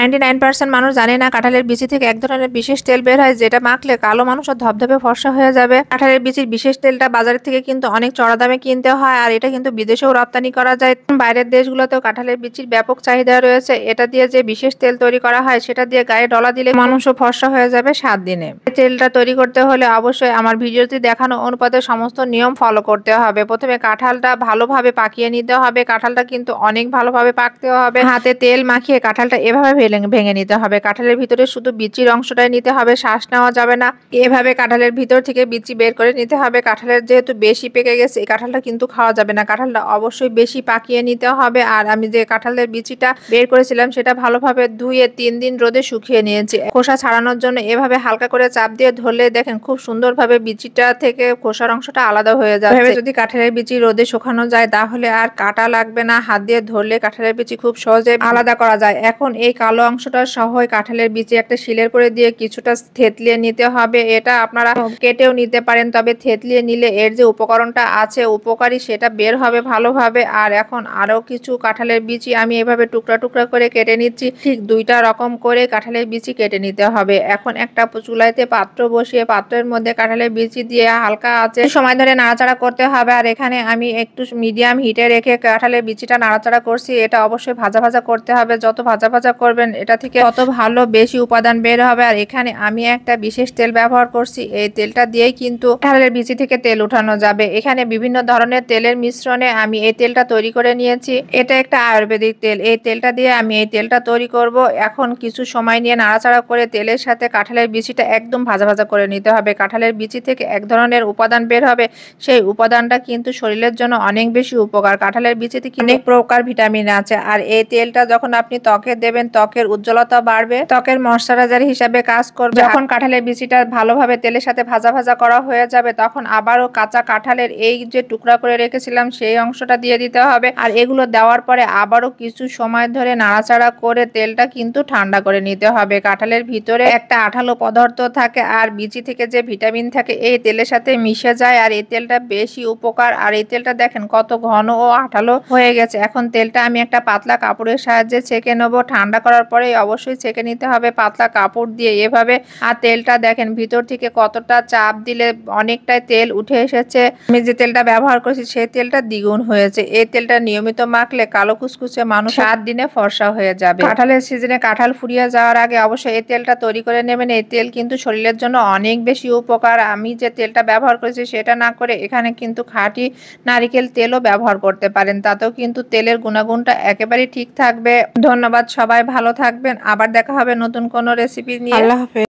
99% মানুষ জানে না কাঁঠালের বিচি থেকে এক ধরনের বিশেষ তেল বের হয় যেটা মাখলে কালো মানুষের ধবধবে ফর্সা হয়ে যাবে। কাঁঠালের বিচির বিশেষ তেলটা বাজারের থেকে কিন্তু অনেক চড়া দামে কিনতে হয় আর এটা কিন্তু বিদেশেও রপ্তানি করা যায়। বাইরের দেশগুলোতেও কাঁঠালের বিচির ব্যাপক চাহিদা রয়েছে। এটা দিয়ে যে বিশেষ তেল তৈরি করা হয় সেটা দিয়ে গায়ে ডলা দিলে মানুষও ফর্সা হয়ে যাবে 7 দিনে। তেলটা তৈরি করতে হলে অবশ্যই আমার ভিডিওতে দেখানো অনুপাতে সমস্ত নিয়ম ফলো করতে হবে। প্রথমে কাঁঠালটা ভালোভাবে পাকিয়ে নিতে হবে। কাঁঠালটা কিন্তু অনেক ভালোভাবে পাকতে হবে। হাতে তেল মাখিয়ে কাঁঠালটা এভাবে ভেঙে নিতে হবে। কাঁঠালের ভিতরে শুধু বিচির অংশটাই নিতে হবে, শ্বাস নেওয়া যাবে না। এভাবে কাঁঠালের ভিতর থেকে বিচি বের করে নিতে হবে। কাঁঠালের যেহেতু বেশি পেকে গেছে এই কাঁঠালটা কিন্তু খাওয়া যাবে না। কাঁঠালটা অবশ্যই বেশি পাকিয়ে নিতে হবে। আর আমি যে কাঁঠালের বিচিটা বের করেছিলাম সেটা ভালোভাবে ধুয়ে 3 দিন রোদে শুকিয়ে নিয়েছি। খোসা ছাড়ানোর জন্য এভাবে হালকা করে চাপ দিয়ে ধরলে দেখেন খুব সুন্দরভাবে বিচিটা থেকে খোসার অংশটা আলাদা হয়ে যাচ্ছে। যদি কাঁঠালের বিচি রোদে শুকানো যায় তাহলে আর কাটা লাগবে না। হাত দিয়ে ধরলে কাঁঠালের বিচি খুব সহজে আলাদা করা যায়। এখন এই কালো অংশটা সহ কাঁঠালের বিচি একটা শিলের করে দিয়ে কিছুটা থেতলিয়ে নিতে হবে। এটা আপনারা কেটেও নিতে পারেন, তবে থেতলিয়ে নিলে এর যে উপকরণটা আছে উপকারী সেটা বের হবে ভালোভাবে। আর এখন আরো কিছু কাঁঠালের বিচি আমি এভাবে টুকরা টুকরা করে কেটে নিচ্ছি। ঠিক 2টা রকম করে কাঁঠালের বিচি কেটে নিতে হবে। এখন একটা চুলাইতে পাত্র বসিয়ে পাত্রের মধ্যে কাঁঠালের বিচি দিয়ে হালকা আঁচে সময় ধরে নাড়াচাড়া করতে হবে। আর এখানে আমি একটু মিডিয়াম হিটে রেখে কাঁঠালের বিচিটা নাড়াচাড়া করছি। এটা অবশ্যই ভাজা ভাজা করতে হবে। যত ভাজা ভাজা করবেন এটা থেকে তত ভালো বেশি উপাদান বের হবে। আর এখানে আমি একটা বিশেষ তেল ব্যবহার করছি। এই তেলটা দিয়েই কিন্তু কাঁঠালের বিচি থেকে তেল উঠানো যাবে। এখানে বিভিন্ন ধরনের তেলের মিশ্রণে আমি এই তেলটা তৈরি করে নিয়েছি। এটা একটা আয়ুর্বেদিক তেল। এই তেলটা দিয়ে আমি এই তেলটা তৈরি করব। এখন কিছু সময় নিয়ে নাড়াচাড়া করে তেলের সাথে কাঁঠালের বিচিটা একদম ভাজা ভাজা করে নিতে হবে। কাঁঠালের বিচি থেকে এক ধরনের উপাদান বের হবে, সেই উপাদানটা কিন্তু শরীরের জন্য অনেক বেশি উপকার। কাঁঠালের বিচিতে অনেক প্রকার ভিটামিন আছে। আর এই তেলটা যখন আপনি ত্বকে দেবেন ত্বকের উজ্জ্বলতা বাড়বে, ত্বকের ময়শ্চারাইজার হিসাবে কাজ করবে। যখন কাঁঠালের বিচিটা ভালোভাবে তেলের সাথে ভাজা ভাজা করা হয়ে যাবে তখন আবারও কাঁচা কাঁঠালের এই যে টুকরা করে রেখেছিলাম সেই অংশটা দিয়ে দিতে হবে। আর এগুলো দেওয়ার পরে আবারও কিছু সময় ধরে নাড়াচাড়া করে তেলটা কিন্তু ঠান্ডা করে নিতে হবে। কাঁঠালের ভিতরে একটা আঠালো পদার্থ থাকে আর বিচি থেকে যে ভিটামিন থাকে এই তেলের সাথে মিশে যায়। আর এই তেলটা বেশি উপকার। আর এই তেলটা দেখেন কত ঘন ও আঠালো হয়ে গেছে। এখন তেলটা আমি একটা পাতলা কাপড়ের সাহায্যে ছেঁকে নেবো। ঠান্ডা করার পরে অবশ্যই ছেঁকে নিতে হবে পাতলা কাপড় দিয়ে এভাবে। আর তেলটা দেখেন ভিতর থেকে কতটা চাপ দিলে অনেকটাই তেল উঠে এসেছে। আমি যে তেলটা ব্যবহার করছি সেই তেলটা দ্বিগুণ হয়েছে। এই তেলটা নিয়মিত মাখলে কালো কুচকুচে মানুষ 7 দিনে ফর্সা হয়ে যাবে। কাঁঠালের সিজনে কাঁঠাল ফুরিয়ে যাওয়ার আগে অবশ্যই এই তেলটা তৈরি করে নেবেন। এই তেল কিন্তু শরীরের জন্য অনেক বেশি উপকার। আমি যে তেলটা ব্যবহার করেছি সেটা না করে এখানে কিন্তু খাঁটি নারিকেল তেলও ব্যবহার করতে পারেন, তাতেও কিন্তু তেলের গুণাগুণটা একেবারেই ঠিক থাকবে। ধন্যবাদ, সবাই ভালো থাকবেন। আবার দেখা হবে নতুন কোনো রেসিপি নিয়ে। আল্লাহ হাফেজ।